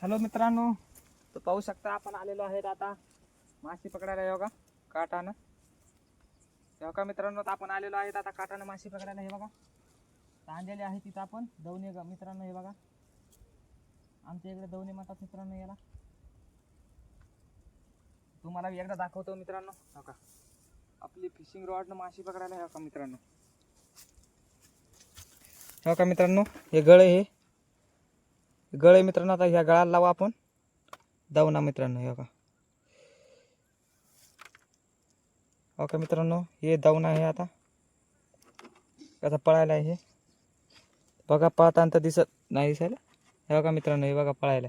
Hello मित्रांनो, तर पाहू शकता आपण आलेलो आहेत आता मासे पकडायला. हे बघा काटानं. हे बघा मित्रांनो, आपण आलेलो आहेत आता काटानं मासे पकडायला. हे बघा तांजेले आहे तिथं आपण दवणे मित्रांनो. हे बघा आमच्या इकडे दवणे म्हणतात मित्रांनो याला. तुम्हाला एकदा दाखवतो मित्रांनो. हो का आपली फिशिंग रॉडनं मासे पकडायला. हो का मित्रांनो, हो का मित्रांनो, हे गळे गळे मित्रांनो. आता ह्या गळाला लावा आपण दावना मित्रांनो. हे बघा, हो का मित्रांनो, हे दावना आहे. आता कसा पळायला आहे हे बघा. पळताना तर दिसत नाही दिसायला. हे बघा मित्रांनो, हे बघा पळायला.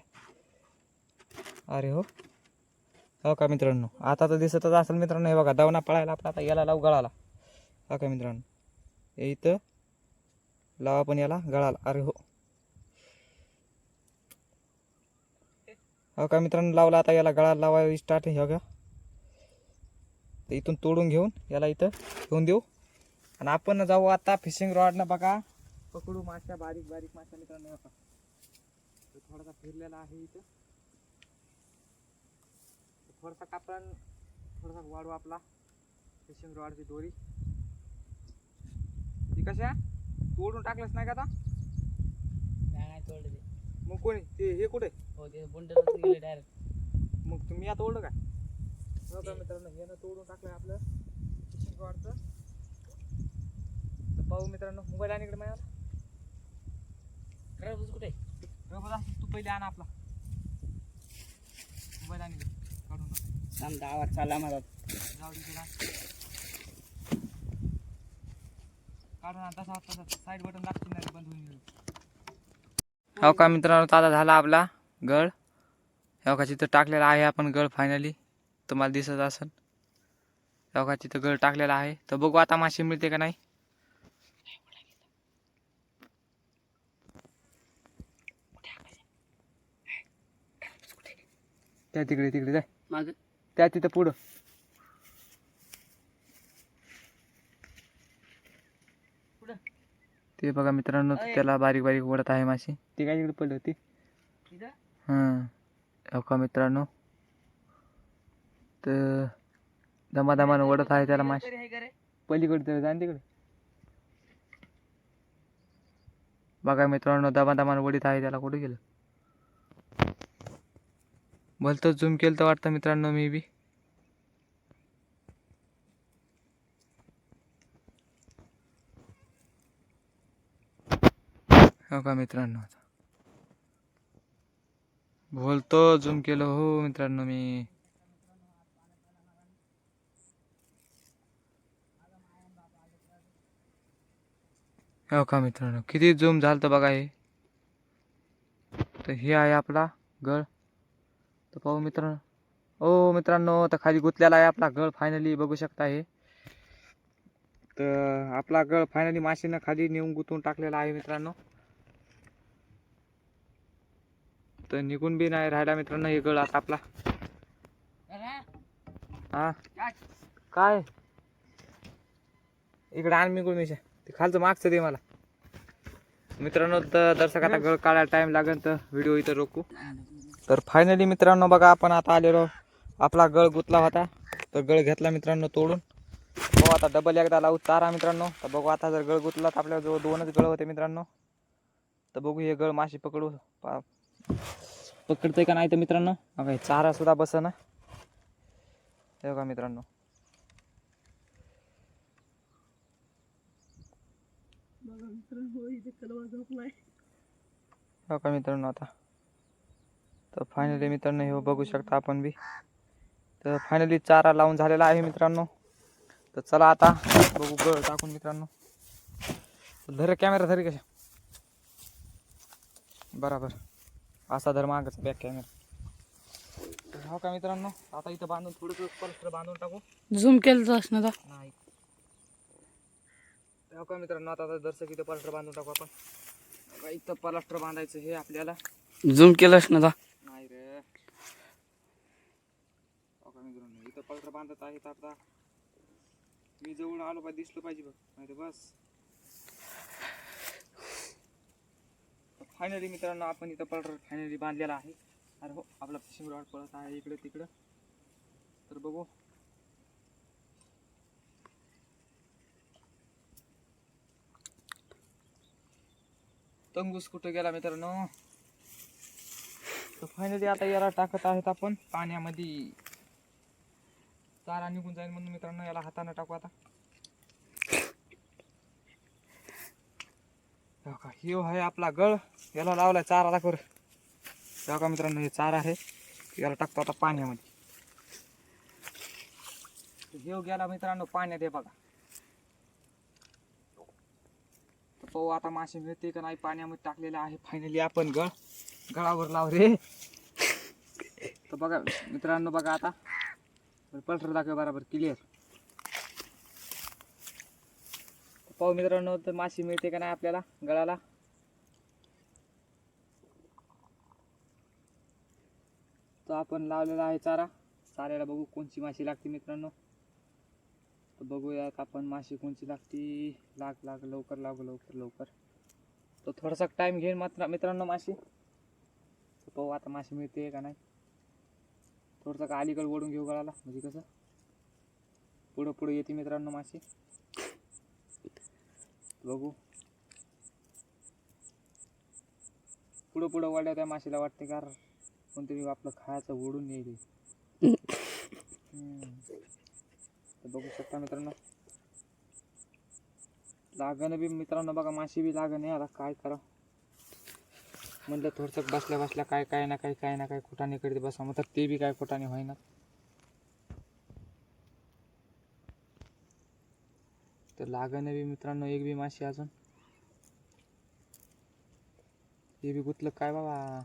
अरे हो का मित्रांनो, आता तर दिसतच असेल मित्रांनो. हे बघा दावना पळायला आपला. आता याला लावू गळाला. हो का मित्रांनो, हे इथं लावा पण याला गळाला. अरे हो का मित्रांनो, लावला. आता याला गळाला लावा स्टार्ट. हे बघा इथून तोडून घेऊन याला इथं ठेवून देऊ आणि आपण जाऊ आता फिशिंग रॉडनं बघा पकडू माश्या, बारीक बारीक माश्या मित्रांनो. बघा थोडासा फिरलेला आहे इथं. थोडासा कापड थोडासा वाढू आपला फिशिंग रॉडची दोरी. ती कशा तोडून टाकलंच नाही का आता? नाही तोडले ते. मग कोणी ते हे कुठे? हो ते बुंडरच गेले डायरेक्ट. मग तुम्ही आता तोडलं काय? हो का मित्रांनो, यानं तोडून टाकलंय आपलं फिशिंग रॉडचं. तर पाहू मित्रांनो. मोबाईल आणि इकडे माझ्या खरं कुठे रबर असं तू पहिले आण आपला मोबाईल आणि काढून टाक. आमचा आवाज चालला मला. जाऊ दे तिला. काढून आण तसा तसा. साईड बटन लागते नाही बंद होऊन गेलं. हो का मित्रांनो, आता झाला आपला गळ. हो का तिथं टाकलेला आहे आपण गळ फायनली. तुम्हाला दिसत असेल. हो का तिथं गळ टाकलेला आहे. तर बघू आता मासे मिळते का नाही. त्या तिकडे तिकडे जाय माग त्या तिथं पुढं. ते बघा मित्रांनो, त्याला बारीक बारीक ओढत आहे मासे. ते काय तिकडे पडली होती. हो का मित्रांनो, तर दमादमानं ओढत आहे त्याला मासे. पलीकडे जाण तिकडे बघा मित्रांनो, दमादमानं ओढीत आहे त्याला. कुठे गेलं भलतं झूम केलं तर वाटतं मित्रांनो मी बी. हो का मित्रांनो, बोलतो झूम केलं हो मित्रांनो मी. हो का मित्रांनो, किती झूम झालं तर बघा हे. तर हे आहे आपला गळ. तर पाहू मित्रांनो. हो मित्रांनो, तर खाली गुंतलेला आहे आपला गळ फायनली. बघू शकता हे. तर आपला गळ फायनली माशीनं खाली नेऊन गुंतवून टाकलेला आहे मित्रांनो. तर निघून बी नाही राहिला मित्रांनो हे गळ आता आपला. हा काय इकडे आण मी गुळमीशा. ते खालचं मागचं दे मला मित्रांनो. तर दर्शक आता गळ काढायला टाइम लागेल तर व्हिडिओ इथं रोखू. तर फायनली मित्रांनो बघा आपण आता आलेलो. आपला गळ गुतला होता तर गळ घेतला मित्रांनो तोडून. बघू आता डबल एकदा लावू चारा मित्रांनो. तर बघू आता जर गळ गुतला तर आपल्या जवळ 2च गळ होते मित्रांनो. तर बघू हे गळ माशी पकडू पकडतंय का नाही तर मित्रांनो. बघा चारा सुद्धा बसना. हे बघा मित्रांनो. हो का मित्रांनो आता. तर फायनली मित्रांनो हे बघू शकता आपण बी. तर फायनली चारा लावून झालेला आहे मित्रांनो. तर चला आता बघू गळ टाकून मित्रांनो. धर कॅमेरा धरी कशा बराबर असा धर मागचा बॅक कॅमेरा. हो का मित्रांनो, आता इथं बांधून थोडंसं पलस्टर बांधून टाकू. झूम केलं तर असणार नाही. हो का मित्रांनो, आता दर्शक इथं पलस्टर बांधून टाकू आपण. बघा इथं पलस्टर बांधायचं हे आपल्याला. झूम केलं असणार. नाही रे. हो का मित्रांनो, इथं पलस्टर बांधत आहेत आता. मी जवळ आलो पाहिजे दिसलं पाहिजे बघ, नाही तर बस. फायनली मित्रांनो आपण इथं पलस्टर फायनली बांधलेला आहे. अरे हो आपला फिशिंग रॉड पळत आहे इकडे तिकडं. तर बघू. तंगूस कुठे गेला मित्रांनो. तर फायनली आता याला टाकत आहेत आपण पाण्यामध्ये. चारा निघून जाईल म्हणून मित्रांनो याला हाताने टाकू आता. हे आहे आपला गळ. याला लावलाय चाराला कर. बघा मित्रांनो हे चारा आहे. याला टाकतो आता पाण्यामध्ये. हे गेला मित्रांनो पाण्यात आहे बघा. तर पाहू आता मासे मिळते का नाही. पाण्यामध्ये टाकलेलं आहे फायनली आपण गळावर लाव रे. तर बघा मित्रांनो बघा आता पलटर दाखव बरोबर क्लिअर. पाहू मित्रांनो तर माशी मिळते का नाही आपल्याला गळाला. तर आपण लावलेला आहे चारा. चाऱ्याला बघू कोणची माशी लागते मित्रांनो. तर बघूयात आपण माशी कोणची लागती. लाग लवकर लवकर. तर थोडासा टाइम घेईन मात्र मित्रांनो माशी. तर पाहू आता माशी मिळते का नाही. थोडंसं का अलीकडे ओढून घेऊ गळाला म्हणजे कसं पुढं येते मित्रांनो माशी. बघू पुढं वाढल्या त्या माशीला वाटते का कोणतरी आपलं खायचं ओढून येईल. तर बघू शकता मित्रांनो लागण बी मित्रांनो बघा माशी बी लागण आहे. आता काय करा म्हणलं थोडंसं बसल्या काय ना काय खोटाने करते बसा मग ते बी काय खोटाने होईना. तर लागण बी मित्रांनो एक बी माशी अजून. हे बी गुतलं काय बाबा.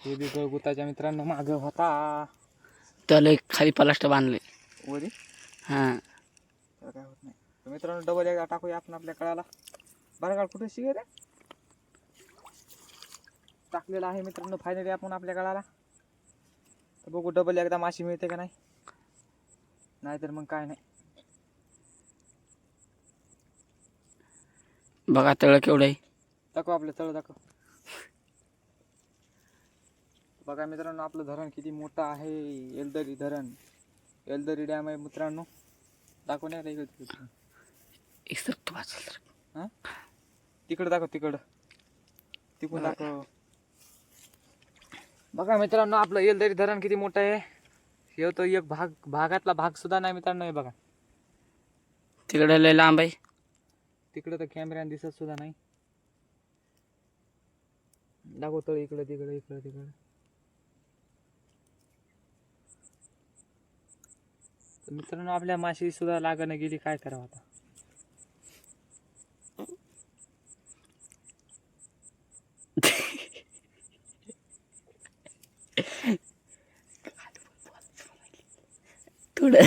हे बी गळगुताच्या मित्रांनो माग होता. त्याला एक खाली प्लास्टर बांधले वरी. हा तर काय होत नाही. तर मित्रांनो डबल एकदा टाकूया आपण आपल्या कळाला. बरं काळ कुठे शिगे रे टाकलेला आहे मित्रांनो फायनली आपण आपल्या कळाला. तर बघू डबल एकदा माशी मिळते का नाही. नाहीतर मग काय नाही. बघा तळ केवढं आहे. दाखव आपलं तळ दाखव. बघा मित्रांनो आपलं धरण किती मोठं आहे. एलदरी धरण. एलदरी डॅम आहे मित्रांनो. दाखव नाही इकडे. हां तिकडं दाखव तिकडं दाखव. बघा मित्रांनो आपलं एलदरी धरण किती मोठं आहे. हे तो एक भागातला भाग सुद्धा नाही मित्रांनो. हे बघा तिकडे लय लांब आहे. तिकडं तर कॅमेऱ्याने दिसत सुद्धा नाही. दाखवतो इकडं तिकडं. तर मित्रांनो आपल्या माशी सुद्धा लागणं गेली काय करावं आता. थोडं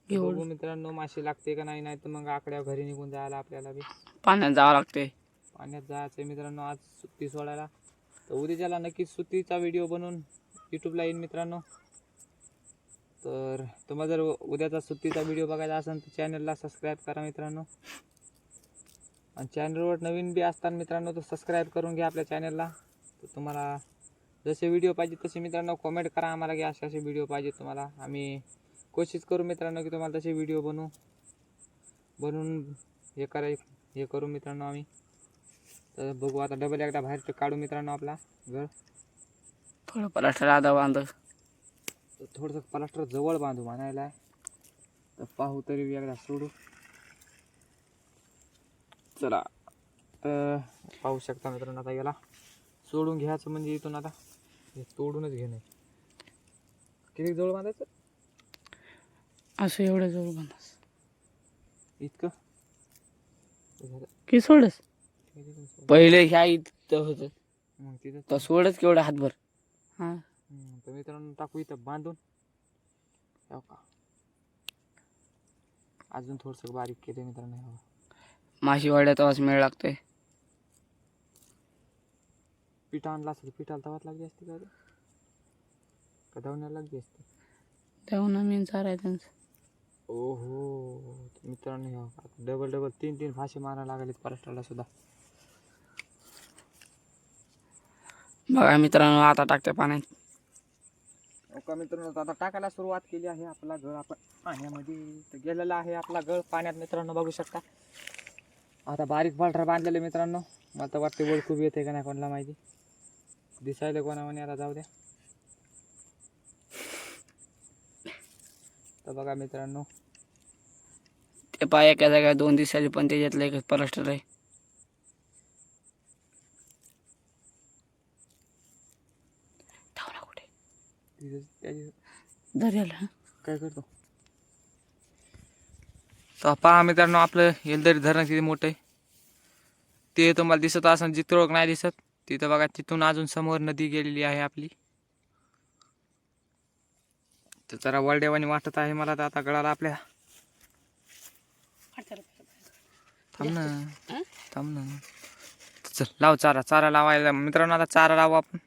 बघू मित्रांनो माशी लागते का नाही. तर मग आकड्या घरी निघून जायला आपल्याला बी पाण्यात जावं लागते. पाण्यात जायचं मित्रांनो आज सुट्टी सोडायला. तर उद्याच्याला नक्कीच सुट्टीचा व्हिडिओ बनवून यूट्यूबला येईल मित्रांनो. तर तुम्हाला जर उद्याचा सुट्टीचा व्हिडिओ बघायचा असेल तर चॅनलला सबस्क्राईब करा मित्रांनो. आणि चॅनलवर नवीन बी असताना मित्रांनो तर सबस्क्राईब करून घ्या आपल्या चॅनलला. तर तुम्हाला जसे व्हिडिओ पाहिजे तसे मित्रांनो कमेंट करा आम्हाला की असे व्हिडिओ पाहिजे तुम्हाला. आम्ही कोशिश करू मित्रांनो की तुम्हाला तसे व्हिडिओ बनवून हे करू मित्रांनो आम्ही. तर बघू आता डबल एकदा बाहेर काढू मित्रांनो आपला घर. थोडं प्लास्टर आधा बांध. थोडंसं प्लास्टर जवळ बांधू म्हणायला आहे. तर पाहू तरी एकदा सोडू. चला तर पाहू शकता मित्रांनो आता याला सोडून घ्यायचं म्हणजे इथून आता हे तोडूनच घेणे. किती जवळ बांधायचं असं एवढं जवळ बांधास इतकं की सोडच. पहिले ह्या इथं होतं मग तिथं तर सोडच केवढं हातभर. हा तर मित्रांनो टाकू इथं बांधून. हो का अजून थोडंसं बारीक केलं मित्रांनो. माशी वाड्यात आवाज मिळ लागतोय. पीठ आणला असेल पिठाला तवाच लागली असते का धावण्याला लागली असते. तेव्हा मीन चार आहे त्यांचं. ओहो मित्रांनो, डबल डबल 3 फाशी मारायला लागले फॉरेस्टरला सुद्धा. बघा मित्रांनो आता टाकते पाण्यात. ओका मित्रांनो, आता टाकायला सुरुवात केली आहे. आपला गळ आपण पाण्यामध्ये तर गेलेला आहे. आपला गळ पाण्यात मित्रांनो बघू शकता. आता बारीक बालठा बांधलेले मित्रांनो. मला तर वाटते वर खूप येते का नाही कोणाला माहिती. दिसायला कोणामध्ये आता जाऊ द्या. तर बघा मित्रांनो, ते पाय एका जागा 2 दिवसाचे पण त्याच्यातलं एक परस्टर आहे. धावला कुठे दर्याला काय करतो. तर पहा मित्रांनो, आपलं येलदरी धरण किती मोठं आहे ते तुम्हाला दिसत असेल. जिथं नाही दिसत तिथं बघा, तिथून अजून समोर नदी गेलेली आहे आपली. तर जरा वळडेवानी वाटत आहे मला तर आता गळाला आपल्या. थांब ना थांब ना. चल लाव चारा. चारा लावायला मित्रांनो, आता चारा लावू आपण.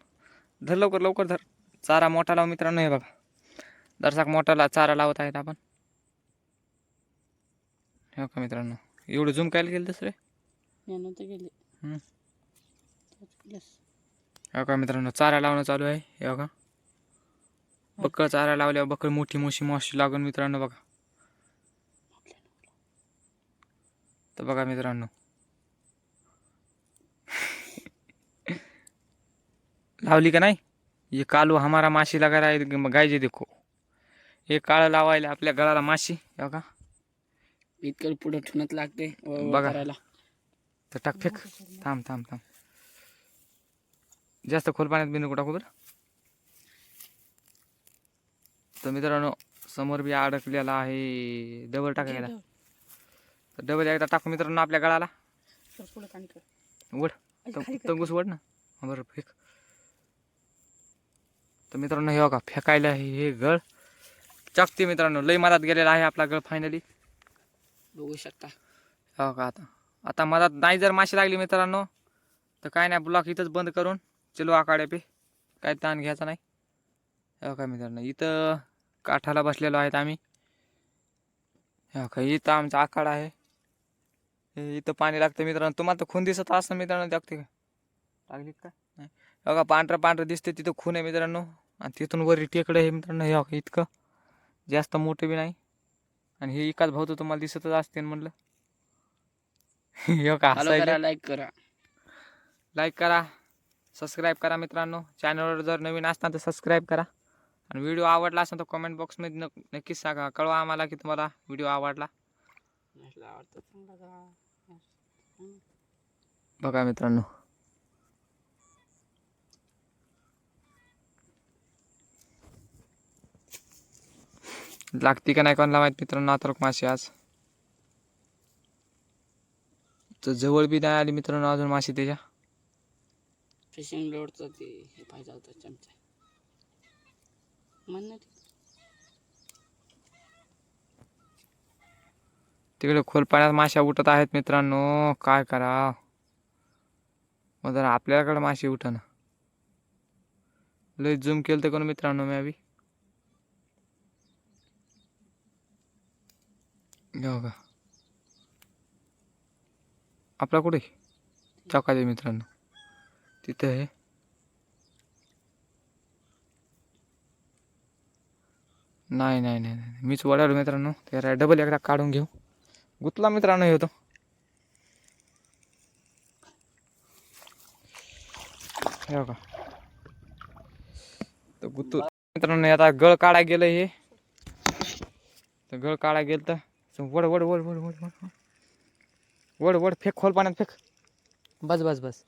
धर लवकर लवकर धर. चारा मोठा लाव मित्रांनो. हे बघा दरसाक मोठा चारा लावत आहेत आपण. हे बघा मित्रांनो, एवढं झूम कायला गेलं दुसरे. हे बघा मित्रांनो, चारा लावणं चालू आहे. हे बघा बक्कळ चारा लावल्यावर बक्कळ मोठी माशी लागून मित्रांनो. बघा तर बघा मित्रांनो, लावली का नाही. ये कालू हमारा माशी लगा रहा है गायजे देखो. हे काळं लावायला आपल्या गळाला माशी. हे बघा इतकं पुढे ठेवण्यात लागते बघा. करायला. तर टाक फेक. थांब थांब थांब. जास्त खोल पाण्यात बी नको टाकू बरं. तर मित्रांनो, समोर बी अडकलेला आहे. डबल टाकायला. तर डबल एकदा टाकू मित्रांनो आपल्या गळाला. वड तंगूस वड ना. बरं फेक. तर मित्रांनो, हे बघा फेकायला हे गळ चाकते मित्रांनो. लई मधात गेलेला आहे आपला गळ फायनली. बघू शकता. हो का. आता मधात नाही जर माशी लागली मित्रांनो तर काय नाही, ब्लॉक इथंच बंद करून चलो आखाड्या पे. काय ताण घ्यायचा नाही. हो का मित्रांनो, इथं काठाला बसलेलो आहेत आम्ही. हो का, इथं आमचा आखाडा आहे. इथं पाणी लागतं मित्रांनो. तुम्हाला तर खून दिसत असं मित्रांनो. दाखते का लागली का नाही. बघा पांढरं पांढरं दिसते तिथं खून आहे मित्रांनो. आणि तिथून वरी टेकडं आहे मित्रांनो. हे बघा इतकं जास्त मोठं बी नाही. आणि हे एकाच भाऊ तर तुम्हाला दिसतच असते म्हणलं. हे का फॉलो करा, लाईक करा. लाईक करा, सबस्क्राईब करा मित्रांनो. चॅनलवर जर नवीन असताना तर सबस्क्राईब करा. आणि व्हिडिओ आवडला असेल तर कमेंट बॉक्समध्ये नक्कीच सांगा. कळवा आम्हाला की तुम्हाला व्हिडिओ आवडला. बघा मित्रांनो, लागती का नाही कोणाला माहित मित्रांनो. आता माशी आज तर जवळ बी नाही आली मित्रांनो अजून माशी त्याच्या. फिशिंग रोडचं ते हे पाहिजे होतं चमचा. म्हण तिकडे खोल पाण्यात माश्या उठत आहेत मित्रांनो. काय करा मग जर आपल्याकडे माशी उठना. लय झूम केलं तर कोण मित्रांनो मी बी. हो का आपला कुठे चौकाचे मित्रांनो. तिथं आहे. नाही नाही नाही नाही मीच वडालो मित्रांनो. त्याला डबल एकदा काढून घेऊ. गुतला मित्रांनो हे होतो. हो का तर गुतू मित्रांनो. आता गळ काढा गेलं हे. तर गळ काढा गेलं तर वड वड वड वड वड वड वड वड फेक. खोल पाण्यात फेक. बस बस बस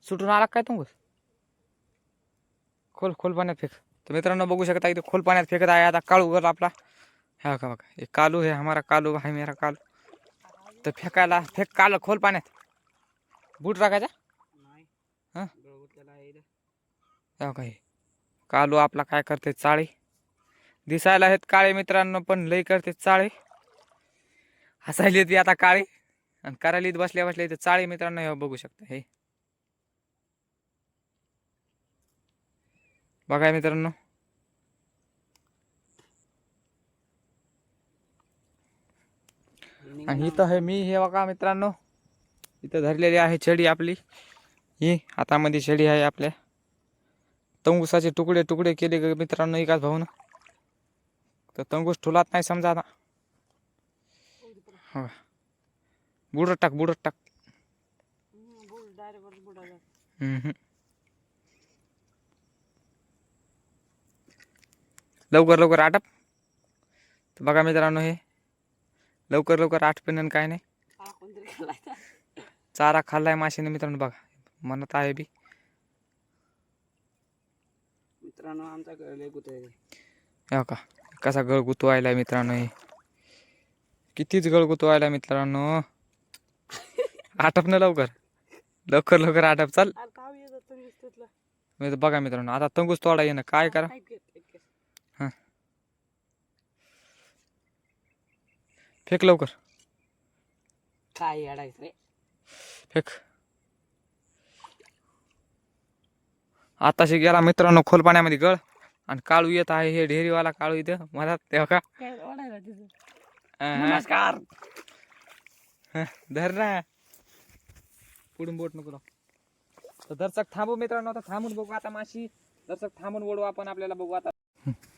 सुटून आला काय तू. खोल खोल पाण्यात फेक. तर मित्रांनो बघू शकता इथे खोल पाण्यात फेकत आहे आता काळू गल आपला. हा का बघा हे कालू है हमारा कालू है मेरा कालू. तर फेकायला फेक काल खोल पाण्यात. बूट टाकायचा. हां हो काय कालू आपला काय करते चाळे. दिसायला आहेत काळे मित्रांनो पण लई करते चाळे. हसायला ती आता काळे आणि करायला बसल्या बसल्या इथे चाळे मित्रांनो. हे बघू शकता हे बघा मित्रांनो. आणि इथं आहे मी, हे बघा मित्रांनो, इथं धरलेली आहे छडी आपली. ही हातामध्ये छडी आहे आपल्या. तंगुसाचे तुकडे तुकडे केले ग मित्रांनो एकाच भाऊन. तर तंगूस ठुलात नाही समजा आता. हो, बुडत टाक बुडत टाक. लवकर लवकर आटप. तर बघा मित्रांनो, हे लवकर लवकर आटपेन काय नाही. चारा खाल्लाय माशीने मित्रांनो, बघा म्हणत आहे बी. मित्रांनो आमचा लय गुत आहे. हो का, कसा गळ गुतवायला मित्रांनो, हे कितीच गळ गुतवायला मित्रांनो. आटप ना लवकर लवकर लवकर आटप. चाल बघा मित्रांनो, आता तंगूस तोडा येणं काय करा. हां, फेक लवकर, काय अडायचं रे. फेक. आताशी गेला मित्रांनो खोल पाण्यामध्ये गळ, आणि काळू येत आहे. हे ढेरीवाला काळू इथं मला तेव्हा का. नमस्कार. धर ना, पुढून बोट नको लावू. तर दर्शक थांबू मित्रांनो, आता थांबून बघू आता माशी. दर्शक थांबून ओढू आपण, आपल्याला बघू आता.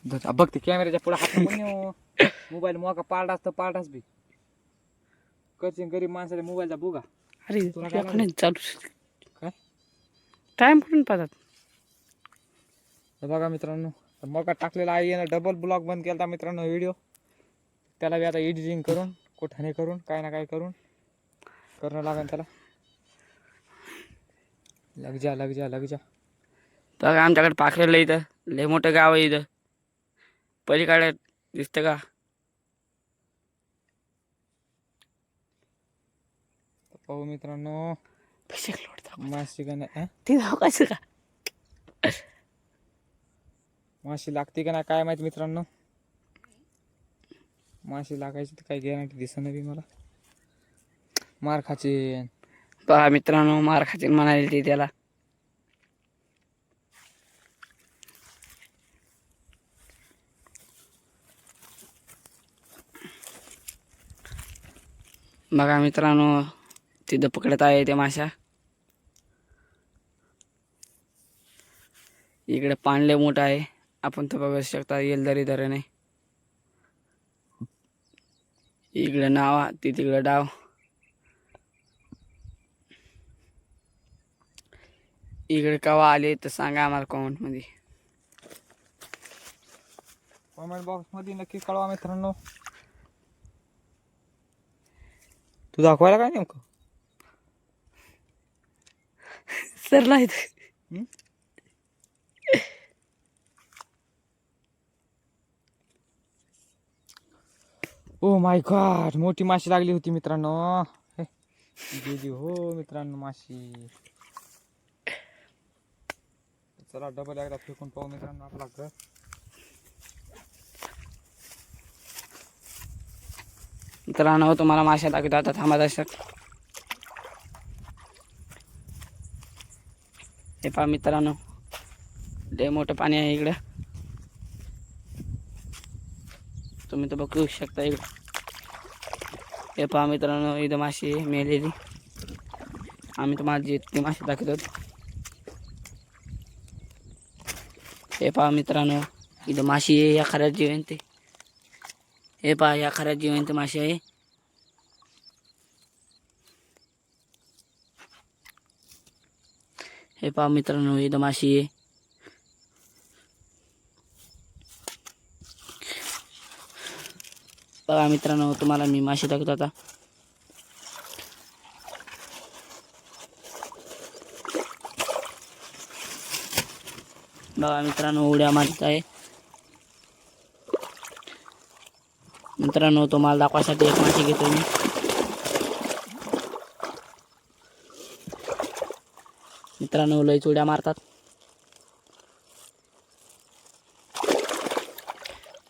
बघ ते कॅमेऱ्याच्या पुढे हात. मोबाईल मोका पाळडास तर पाळडास बी करशील गरीब माणसाच्या मोबाईलचा बुगा. अरे तुला काय तुला चालू काय टाइम कुठून पाहतात. तर बघा मित्रांनो, तर मग टाकलेला आहे यानं डबल ब्लॉग बंद केला मित्रांनो व्हिडिओ. त्याला बी आता एडिटिंग करून कोठाने करून काय ना काय करून करणं लागेल त्याला. लग जा लग जा लग जा. बघा आमच्याकडे पाखरेला इथं लय मोठं गाव आहे. इथं पलीकडे दिसतं का. पाहू मित्रांनो, माशी का नाही, ते कसं का माशी लागते का नाही काय माहिती मित्रांनो. माशी लागायची तर काही गॅरंटी दिसत बी मला. मार खाचे. बघा मित्रांनो, मार खाते म्हणाले ते त्याला. बघा मित्रांनो, तिथं पकडत आहे त्या माशा. इकडे पाणले मोठा आहे, आपण तर बघू शकता. येलदरी धरण आहे इकडे. नाव ती तिकडे डाव. इकडे केव्हा आले तर सांगा आम्हाला कमेंट मध्ये. कमेंट बॉक्स मध्ये नक्की कळवा मित्रांनो. तू दाखवायला काय नेमकं सरला ओ माय गॉड, मोठी माशी लागली होती मित्रांनो. गेली हो मित्रांनो माशी. चला डबल एकदा फेकून पाहू मित्रांनो आपला घर. मित्रांनो तुम्हाला माशा दाखवतो आता, थांबा दर्शक. हे पहा मित्रांनो, लय मोठं पाणी आहे इकडं. तुम्ही तर बघू शकता इकडं. हे पहा मित्रांनो, इथं माशी मेलेली. आम्ही तुम्हाला जी ती माशी दाखवतो. हे पहा मित्रांनो, इथं माशी आहे. या खऱ्यात जिवंत. हे पहा, या खऱ्यात जिवंत माशी आहे. हे पहा मित्रांनो, इथं माशी आहे. बघा मित्रांनो, तुम्हाला मी माशी दाखवतो आता. बघा मित्रांनो, उड्या मारत आहे. मित्रांनो तुम्हाला दाखवायसाठी एक माशी घेतो मी. मित्रांनो लयच उड्या मारतात.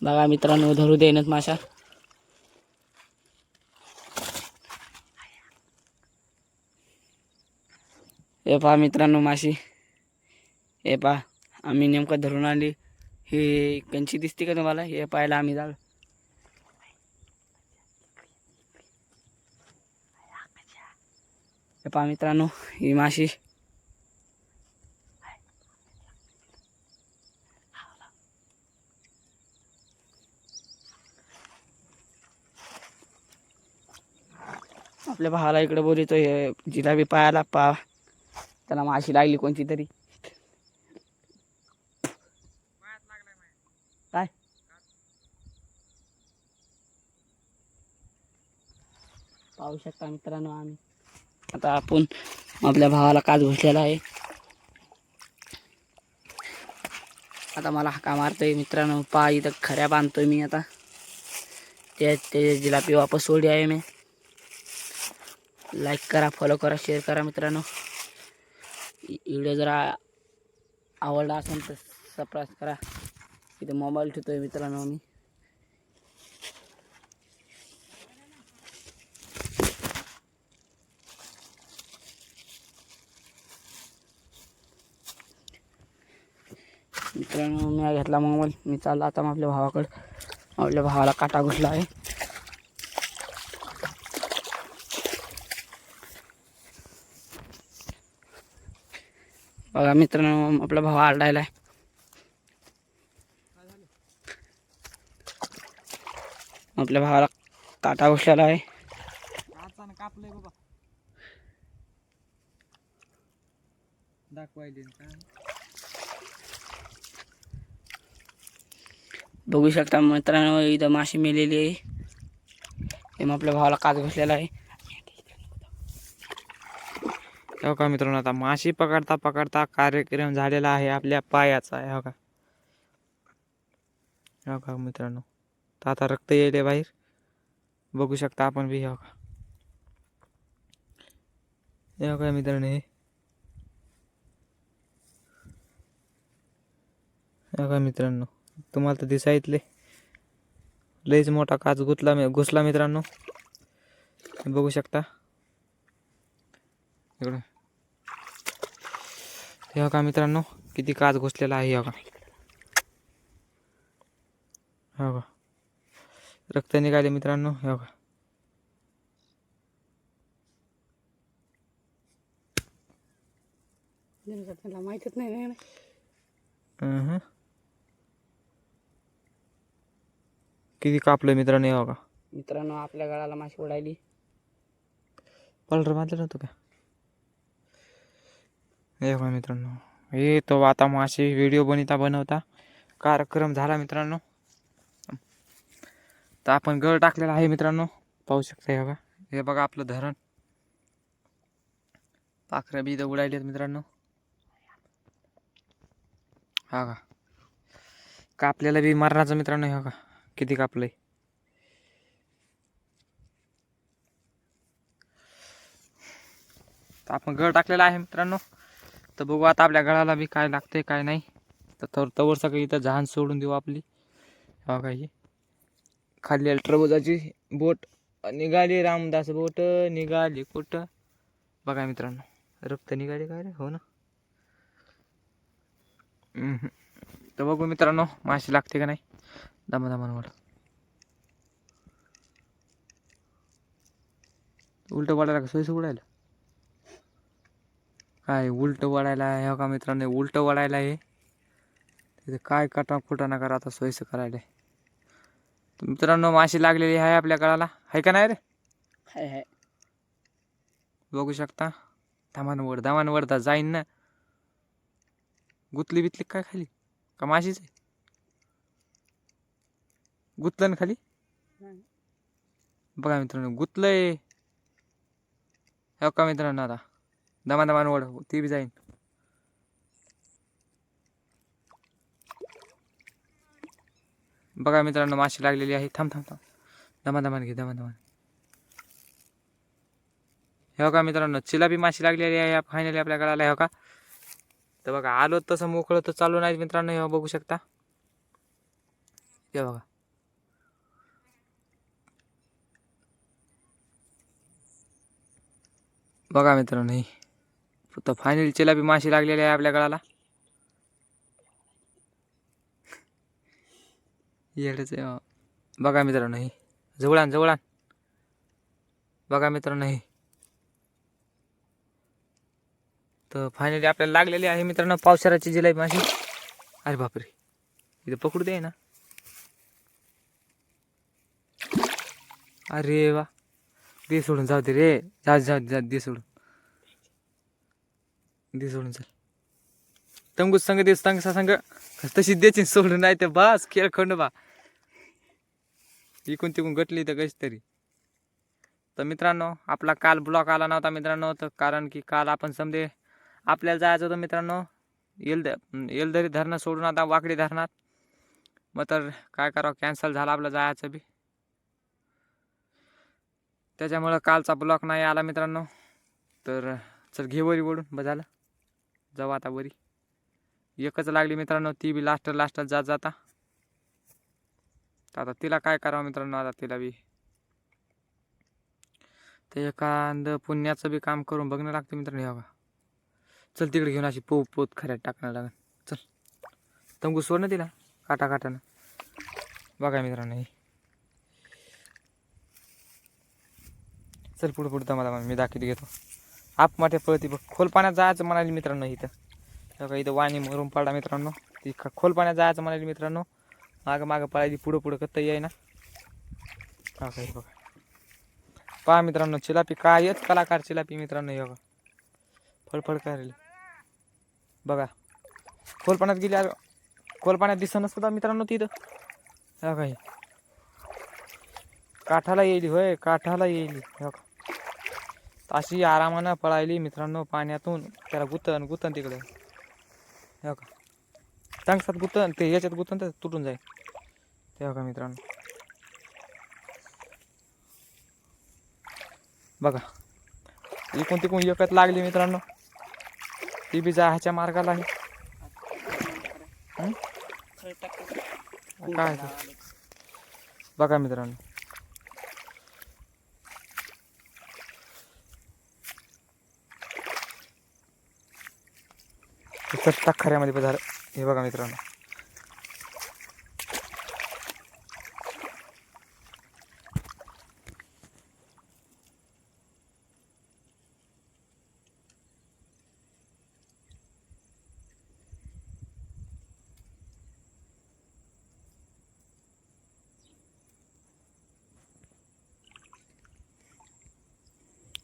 बघा मित्रांनो, धरू देईनच माशा. हे पहा मित्रांनो माशी. हे पहा, आम्ही नेमकं धरून आली. हे कंची दिसते का तुम्हाला. हे पाहायला आम्ही जाळ. हे पहा मित्रांनो, ही माशी आपल्या भावाला इकडे बोलतोय. हे जिलाबी पायाला पा, त्याला माशी लागली कोणती तरी. काय पाहू शकता मित्रांनो, आम्ही आता आपण आपल्या भावाला काच घुसलेला आहे. आता मला हाका मारतोय मित्रांनो. पहा इथं खऱ्या बांधतोय मी आता. ते जिलापी वापस सोडली आहे मी. लाईक करा, फॉलो करा, शेअर करा मित्रांनो. व्हिडिओ जरा आवडला असेल तर सबस्क्राईब करा. इथे मोबाईल ठेवतोय मित्रांनो मी. मित्रांनो मी घेतला मोबाईल. मी चालला आता आपल्या भावाकडे. आपल्या भावाला काटा घुसला आहे. बघा मित्रांनो, आपला भाव आरडायला आहे. आपल्या भावाला काटा घुसलेला आहे. कापलंय बाबा, दाखवायले काय. बघू शकता मित्रांनो, इथं माशी मेलेली आहे. हे मग आपल्या भावाला काच घुसलेला आहे. हो का मित्रांनो, आता माशी पकडता पकडता कार्यक्रम झालेला आहे आपल्या पायाचा. हो का, हो का मित्रांनो, तर आता रक्त येईल बाहेर. बघू शकता आपण बी. हो का, हो का मित्रांनो, हे हो का मित्रांनो, तुम्हाला तर दिसायतले लईच मोठा काच घुसला मित्रांनो. बघू शकता इकडं. हे का मित्रांनो, किती काच घुसलेला आहे. हो का, हो का, रक्त निघाले मित्रांनो. हो का, माहितच नाही. किती कापलं मित्रांनो. हो का मित्रांनो, आपल्या गळाला माशी उडायली. पलर बांधलं नव्हतं का. हे बघा मित्रांनो, हे तो आता माशी व्हिडिओ बनवता कार्यक्रम झाला मित्रांनो. तर आपण गळ टाकलेला आहे मित्रांनो. पाहू शकता. हे बघा, हे बघा आपलं धरण. पाखरं बी इथं उडायलेत मित्रांनो. हा का, कापलेला बी मरणाचं मित्रांनो. हे बघा किती कापलंय. तर आपण गळ टाकलेला आहे मित्रांनो. तर बघू आता आपल्या गळाला बी काय लागतंय काय नाही. तर तवर सगळं इथं जहान सोडून देऊ आपली. हो का, ही खाली अल्ट्राबोजाची बोट निघाली. रामदास बोट निघाली कुठं. बघा मित्रांनो, रक्त निघाले काय रे. हो ना. तर बघू मित्रांनो, माशी लागते का नाही. दमादमानवर उलट वाढायला का सोयीस उडायला काय. उलट वाढायला आहे. हो का मित्रांनो, उलट वाढायला आहे. तिथे काय काटा फुटा ना करा आता सोयीस करायला. तर मित्रांनो, माशी लागलेली आहे आपल्या गळाला. आहे का नाही रे. हाय हाय, बघू शकता. दामानवर तर जाईन ना. गुतली बितली काय खाली का माशीच आहे. गुतलं ना खाली. बघा मित्रांनो, गुतलंय. हो का मित्रांनो, आता दमादमानवर ती बी जाईन. बघा मित्रांनो, माशी लागलेली आहे. थांब थांब थांब, दमादमान घे दमादमान. हे का मित्रांनो, चिलापी माशी लागलेली आहे फायनली आपल्या गळाला. हो का, तर बघा आलो तसं मोकळं तर चालू नाही मित्रांनो. हे बघू शकता. हे बघा, बघा मित्रांनो, ही फक्त फायनली चिलापी माशी लागलेली आहे आपल्या गळाला. येडच आहे. बघा मित्रांनो, ही जवळान. बघा मित्रांनो, ही तर फायनली आपल्याला लागलेली आहे मित्रांनो पावसाळ्याची जिलेबी माशी. अरे बापरे, इथं पकडू दे ना. अरे वा, दे सोडून, जाऊ दे रे, जाऊ जाऊ जा, दे सोडून, दे सोडून चल. तंगूच संग दे, संग तशी द्यायची सोडून, नाही तर बस खेळ खंड बा. इकून तिकून गटली तर कशी तरी. तर मित्रांनो आपला काल ब्लॉक आला नव्हता मित्रांनो, तर कारण की काल आपण समजे आपल्याला जायचं होतं मित्रांनो येलदरी धरणं सोडून आता वाकडी धरणात. मग तर काय करावं, कॅन्सल झालं आपलं जायचं बी. त्याच्यामुळं कालचा ब्लॉक नाही आला मित्रांनो. तर चल घे वरी ओढून, बस झालं, जाऊ आता वरी. एकच लागली मित्रांनो, ती बी लास्टला जात जाता. आता तिला काय करावं मित्रांनो, आता तिला बी ते एखादं पुण्याचं बी काम करून बघणं लागतं मित्रांनो. हे बघा, चल तिकडे घेऊन अशी पोत खऱ्यात टाकणं लागेल. चल तंगू सोड ना तिला काटानं. बघा मित्रांनो हे, चल पुढे दमा मी दाखवत घेतो. आप माठे पळती बघ, खोल पाण्यात जायचं म्हणाली मित्रांनो. इथं बघा, इथं वाणी मरून पडला मित्रांनो. ती खोल पाण्यात जायचं म्हणाली मित्रांनो. मागं पळायची, पुढं कत्ता येई ना. हा काही बघा, पहा मित्रांनो चिलापी, कायच कलाकार चिलापी मित्रांनो. हे बघा फळफळ करायला बघा, खोल पाण्यात गेली. खोल पाण्यात दिसत नसतं मित्रांनो तिथं. हा काही काठाला येईल, होय काठाला येईल. हो का, अशी आरामानं पळायली मित्रांनो पाण्यातून. त्याला गुतन तिकडे. हो का, टंगसात गुतन, ते याच्यात गुतन तर तुटून जाईल. ते का मित्रांनो बघा, इकून तिकून एकच लागली मित्रांनो. ती बी जायच्या मार्गाला आहे. काय बघा मित्रांनो, टाक खऱ्यामध्ये झालं. हे बघा मित्रांनो,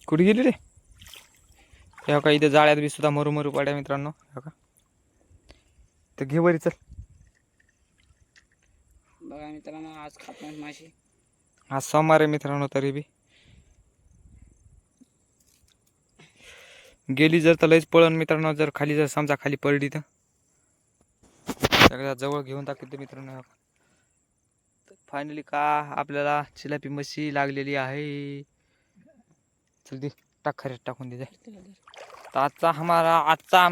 कुठे गेली रे. हे का, इथं जाळ्यात बी सुद्धा मरू पड्या मित्रांनो. हे का, तर घे वरी चल. बघा मित्रांनो, आज खातो माशी. आज सोमवार आहे मित्रांनो, तरी बी गेली जर तर लयच पळण मित्रांनो. जर खाली जर समजा खाली पडली तर सगळ्या जवळ घेऊन टाकते मित्रांनो. फायनली का आपल्याला चिलापी मच्छी लागलेली आहे. चल दे, टाक खऱ्यात टाकून दे. आजचा